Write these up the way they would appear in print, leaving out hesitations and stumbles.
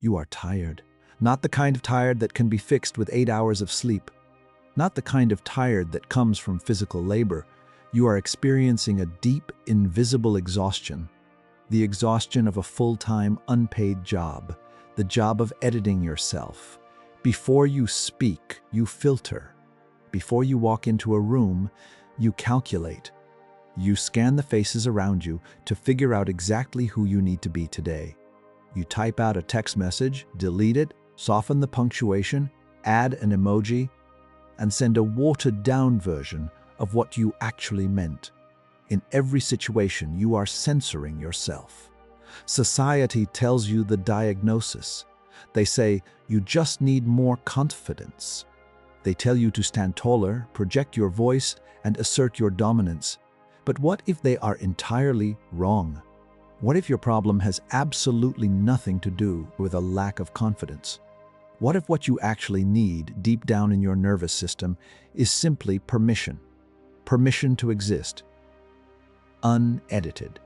You are tired. Not the kind of tired that can be fixed with 8 hours of sleep. Not the kind of tired that comes from physical labor. You are experiencing a deep, invisible exhaustion. The exhaustion of a full-time, unpaid job. The job of editing yourself. Before you speak, you filter. Before you walk into a room, you calculate. You scan the faces around you to figure out exactly who you need to be today. You type out a text message, delete it, soften the punctuation, add an emoji, and send a watered-down version of what you actually meant. In every situation, you are censoring yourself. Society tells you the diagnosis. They say, you just need more confidence. They tell you to stand taller, project your voice, and assert your dominance. But what if they are entirely wrong? What if your problem has absolutely nothing to do with a lack of confidence? What if what you actually need deep down in your nervous system is simply permission? Permission to exist. Unedited.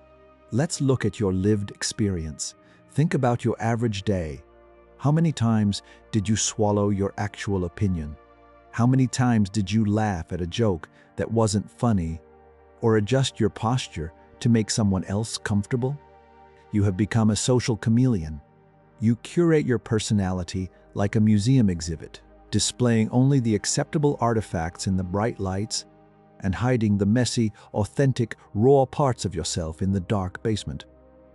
Let's look at your lived experience. Think about your average day. How many times did you swallow your actual opinion? How many times did you laugh at a joke that wasn't funny or adjust your posture to make someone else comfortable? You have become a social chameleon. You curate your personality like a museum exhibit, displaying only the acceptable artifacts in the bright lights and hiding the messy, authentic, raw parts of yourself in the dark basement.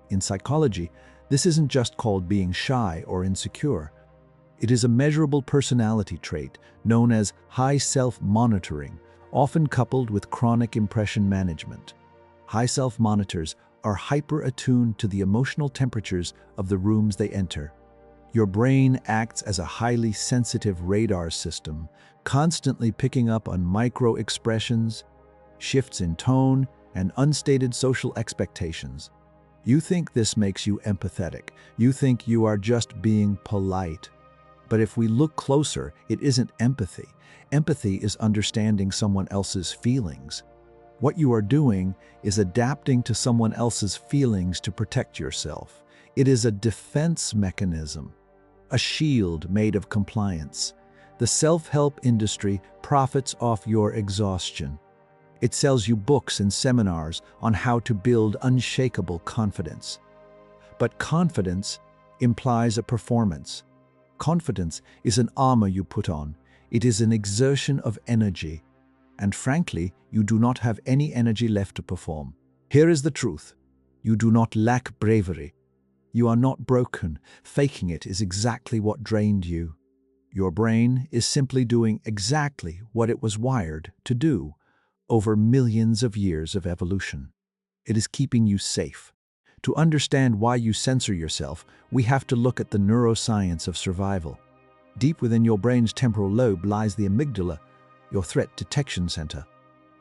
In psychology, this isn't just called being shy or insecure. It is a measurable personality trait known as high self-monitoring, often coupled with chronic impression management. High self-monitors are hyper-attuned to the emotional temperatures of the rooms they enter. Your brain acts as a highly sensitive radar system, constantly picking up on micro-expressions, shifts in tone, and unstated social expectations. You think this makes you empathetic. You think you are just being polite. But if we look closer, it isn't empathy. Empathy is understanding someone else's feelings. What you are doing is adapting to someone else's feelings to protect yourself. It is a defense mechanism, a shield made of compliance. The self-help industry profits off your exhaustion. It sells you books and seminars on how to build unshakable confidence. But confidence implies a performance. Confidence is an armor you put on. It is an exertion of energy. And frankly, you do not have any energy left to perform. Here is the truth. You do not lack bravery. You are not broken. Faking it is exactly what drained you. Your brain is simply doing exactly what it was wired to do over millions of years of evolution. It is keeping you safe. To understand why you censor yourself, we have to look at the neuroscience of survival. Deep within your brain's temporal lobe lies the amygdala, your threat detection center.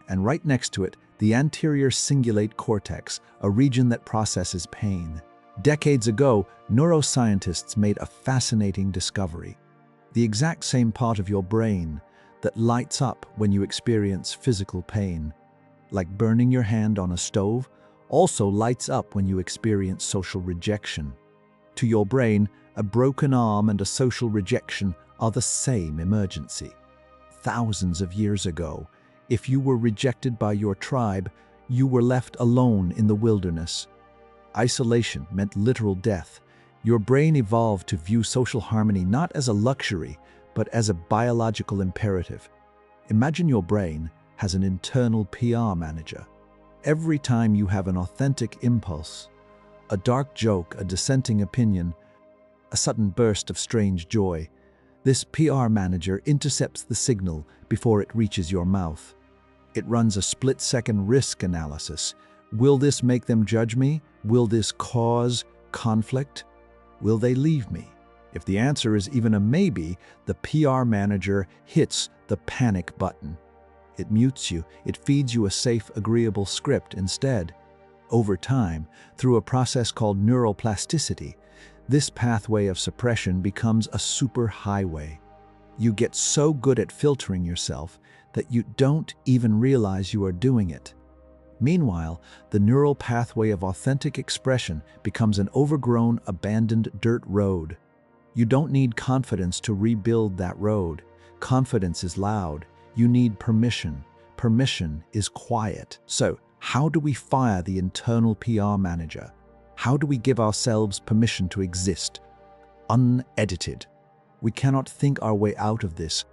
And right next to it, the anterior cingulate cortex, a region that processes pain. Decades ago, neuroscientists made a fascinating discovery. The exact same part of your brain that lights up when you experience physical pain, like burning your hand on a stove, also lights up when you experience social rejection. To your brain, a broken arm and a social rejection are the same emergency. Thousands of years ago, if you were rejected by your tribe, you were left alone in the wilderness. Isolation meant literal death. Your brain evolved to view social harmony not as a luxury, but as a biological imperative. Imagine your brain has an internal PR manager. Every time you have an authentic impulse, a dark joke, a dissenting opinion, a sudden burst of strange joy, this PR manager intercepts the signal before it reaches your mouth. It runs a split-second risk analysis. Will this make them judge me? Will this cause conflict? Will they leave me? If the answer is even a maybe, the PR manager hits the panic button. It mutes you. It feeds you a safe, agreeable script instead. Over time, through a process called neuroplasticity, this pathway of suppression becomes a superhighway. You get so good at filtering yourself that you don't even realize you are doing it. Meanwhile, the neural pathway of authentic expression becomes an overgrown, abandoned dirt road. You don't need confidence to rebuild that road. Confidence is loud. You need permission. Permission is quiet. So, how do we fire the internal PR manager? How do we give ourselves permission to exist? Unedited. We cannot think our way out of this.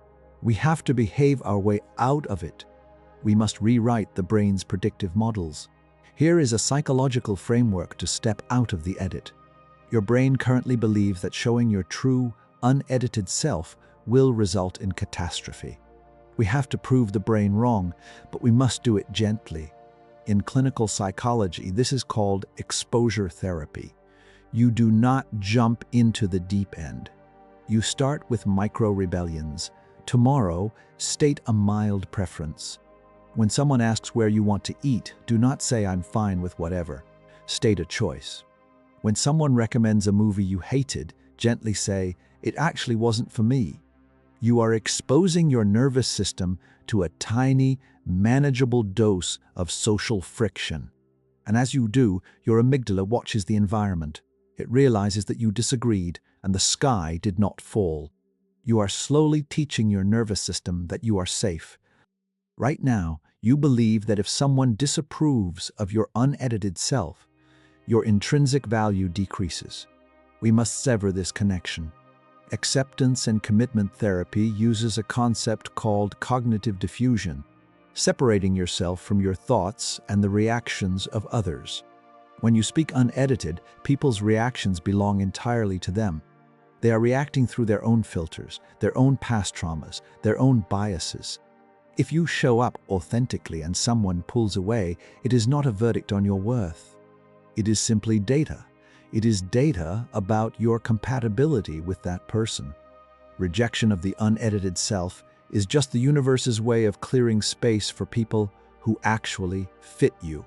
We have to behave our way out of it. We must rewrite the brain's predictive models. Here is a psychological framework to step out of the edit. Your brain currently believes that showing your true, unedited self will result in catastrophe. We have to prove the brain wrong, but we must do it gently. In clinical psychology, this is called exposure therapy. You do not jump into the deep end. You start with micro-rebellions. Tomorrow, state a mild preference. When someone asks where you want to eat, do not say I'm fine with whatever. State a choice. When someone recommends a movie you hated, gently say, it actually wasn't for me. You are exposing your nervous system to a tiny, manageable dose of social friction. And as you do, your amygdala watches the environment. It realizes that you disagreed and the sky did not fall. You are slowly teaching your nervous system that you are safe. Right now, you believe that if someone disapproves of your unedited self, your intrinsic value decreases. We must sever this connection. Acceptance and commitment therapy uses a concept called cognitive diffusion, separating yourself from your thoughts and the reactions of others. When you speak unedited, people's reactions belong entirely to them. They are reacting through their own filters, their own past traumas, their own biases. If you show up authentically and someone pulls away, it is not a verdict on your worth. It is simply data. It is data about your compatibility with that person. Rejection of the unedited self is just the universe's way of clearing space for people who actually fit you.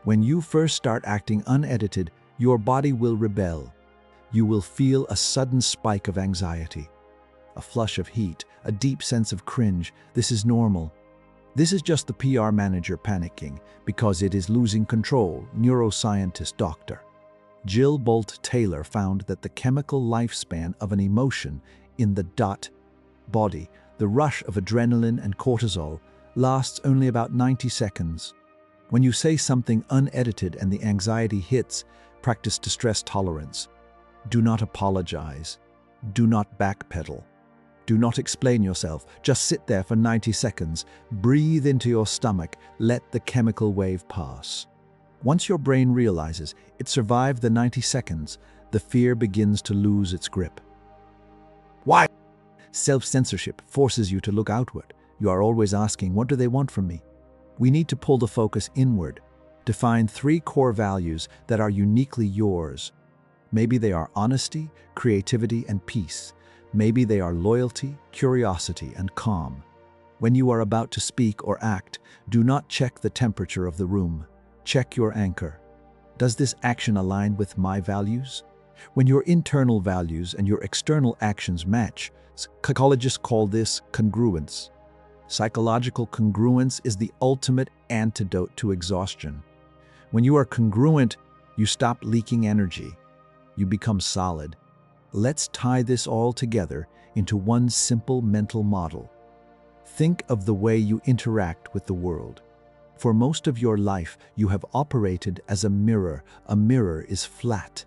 When you first start acting unedited, your body will rebel. You will feel a sudden spike of anxiety, a flush of heat, a deep sense of cringe. This is normal. This is just the PR manager panicking because it is losing control. Neuroscientist Dr. Jill Bolt Taylor found that the chemical lifespan of an emotion in the body, the rush of adrenaline and cortisol, lasts only about 90 seconds. When you say something unedited and the anxiety hits, practice distress tolerance. Do not apologize. Do not backpedal. Do not explain yourself. Just sit there for 90 seconds. Breathe into your stomach. Let the chemical wave pass. Once your brain realizes it survived the 90 seconds, the fear begins to lose its grip. Why? Self-censorship forces you to look outward. You are always asking, what do they want from me? We need to pull the focus inward. Define 3 core values that are uniquely yours. Maybe they are honesty, creativity, and peace. Maybe they are loyalty, curiosity, and calm. When you are about to speak or act, do not check the temperature of the room. Check your anchor. Does this action align with my values? When your internal values and your external actions match, psychologists call this congruence. Psychological congruence is the ultimate antidote to exhaustion. When you are congruent, you stop leaking energy. You become solid. Let's tie this all together into one simple mental model. Think of the way you interact with the world. For most of your life, you have operated as a mirror. A mirror is flat.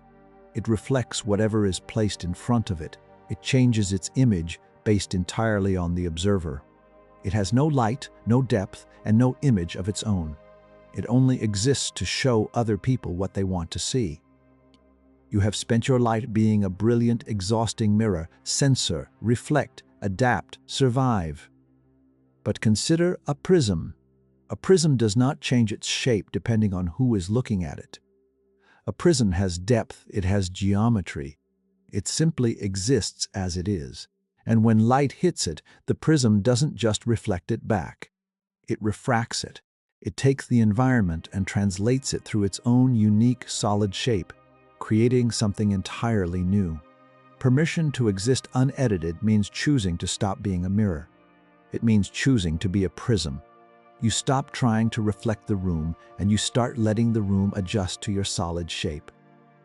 It reflects whatever is placed in front of it. It changes its image based entirely on the observer. It has no light, no depth, and no image of its own. It only exists to show other people what they want to see. You have spent your life being a brilliant, exhausting mirror. Censor, reflect, adapt, survive. But consider a prism. A prism does not change its shape depending on who is looking at it. A prism has depth, it has geometry. It simply exists as it is. And when light hits it, the prism doesn't just reflect it back. It refracts it. It takes the environment and translates it through its own unique, solid shape, creating something entirely new. Permission to exist unedited means choosing to stop being a mirror. It means choosing to be a prism. You stop trying to reflect the room and you start letting the room adjust to your solid shape.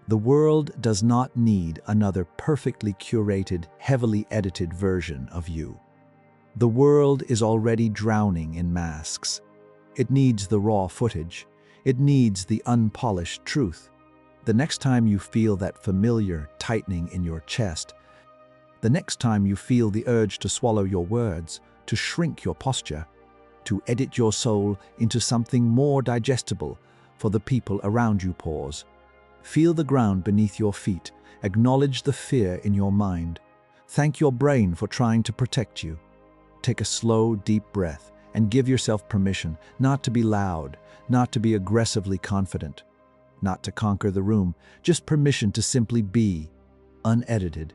The world does not need another perfectly curated, heavily edited version of you. The world is already drowning in masks. It needs the raw footage. It needs the unpolished truth. The next time you feel that familiar tightening in your chest, the next time you feel the urge to swallow your words, to shrink your posture, to edit your soul into something more digestible for the people around you, pause. Feel the ground beneath your feet. Acknowledge the fear in your mind. Thank your brain for trying to protect you. Take a slow, deep breath and give yourself permission not to be loud, not to be aggressively confident, not to conquer the room, just permission to simply be, unedited.